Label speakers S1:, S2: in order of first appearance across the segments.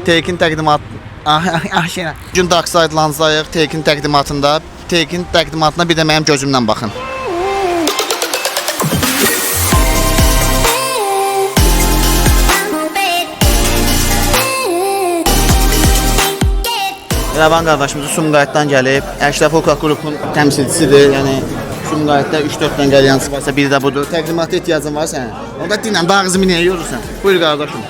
S1: Tekin təqdimat gün Darkside lanslayıq Tekin təqdimatında. Tekin təqdimatına bir də mənim gözümlə baxın. Rəvan qardaşımız Sumqayıtdan gəlib. Əşrəf Okaq qrupun təmsilçisidir. Yəni Sumqayıtda 3-4 dənə qəlyançı varsa biri də budur. Təqdimata ehtiyacın var sənin. Onda dinlə dağızımı niyə yorursan? Buyur qardaşım.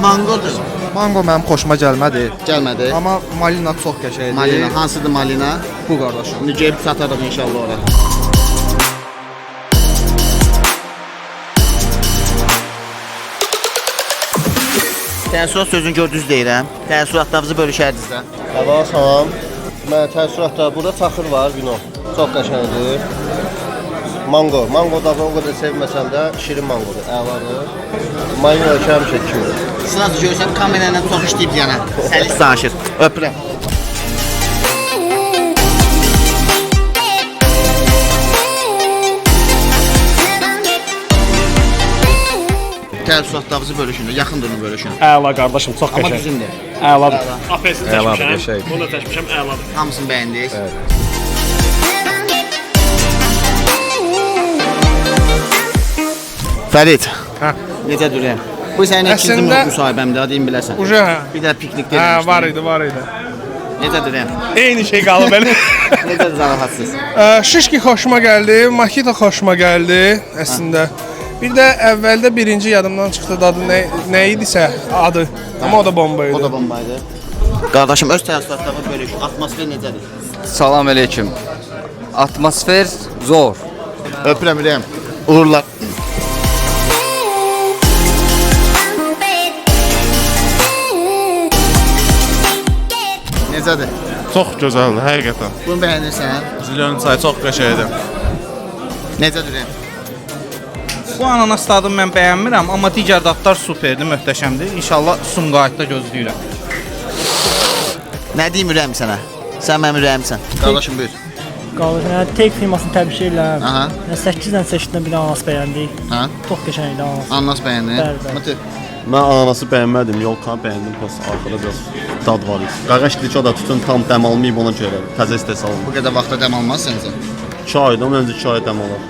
S1: Mangodur.
S2: Mango mənim xoşuma gəlmədi.
S1: Gəlmədi.
S2: Amma malina çox qəşəngdir.
S1: Malina, hansıdır malina?
S2: Bu qardaşım.
S1: İndi gəlib satarıq inşallah ora. Təəssürat sözünü gördünüz deyirəm. Təəssüratlarınızı bölüşərdiniz də.
S3: Hava salam. Mən təəssüratda burada çaxır var, vino. Çox qəşəngdir. Mango. Mango dadını o qədər sevməsəm də şirin mangodur, əladır. Malina həmişə kimi.
S1: Sırası görsən kamera ilə çox işləyib yana. Səlis danışır. Öpürəm. Təəssüratlarınızı bölüşün, yaxındırını bölüşün.
S4: Əla qardaşım, çox
S1: Amma
S4: qəşəng.
S1: düzündür.
S4: Əladır. Apelsini
S2: Əladır,
S4: təşmişəm.
S2: qəşəng.
S4: Bunu da təşmişəm, əladır.
S1: Hamısını bəyəndiniz.
S2: Evet.
S1: Fərid.
S4: Hə.
S1: Necə durayım? Bu sənin ikinci
S4: Əslində-
S1: müsahibəmdir, deyim biləsən.
S4: Uca hə.
S1: Bir də piknik
S4: Hə,
S1: demişdim.
S4: var idi, var idi.
S1: Necə durayım?
S4: Eyni şey qalıb elə.
S1: Necə zarafatsız?
S4: Şişki xoşuma gəldi, makita xoşuma gəldi əslində. Bir də əvvəldə birinci yadımdan çıxdı adı nə idisə adı. Amma o da bomba idi.
S1: O da bombaydı. Qardaşım öz təəssüratlarını bölüş. Atmosfer necədir?
S5: Salam aleyküm. Atmosfer zor.
S1: Öpürəm ürəyim. Uğurlar. Necədir?
S6: Çox gözəldir, həqiqətən.
S1: Bunu bəyənirsən?
S6: Zilyon çayı çox qəşəngdir.
S1: Necədir ürəyim?
S7: Bu ananas dadını mən bəyənmirəm, amma digər dadlar superdir, möhtəşəmdir. İnşallah Sumqayıtda gözləyirəm.
S1: Nə deyim ürəyim sənə? Sən mənim ürəyimsən. Qardaşım buyur.
S8: Qalır. Tek firmasını təbrik edirəm.
S1: Aha.
S8: 8-dən 8-dən bir ananas bəyəndik.
S1: Ha?
S8: Çox qəşəngdir ananas.
S1: Ananas bəyəndin?
S8: Bəli, bəli.
S1: Mıtı.
S9: Mən ananası bəyənmədim, yolkanı bəyəndim, pas axıra biraz dad var idi. Qaqaşdiki o da tutun tam dəm almayıb ona görə təzə istehsal olundu.
S1: Bu qədər vaxtda dəm almaz səncə?
S9: 2 aydan öncə 2 ay dəm alır.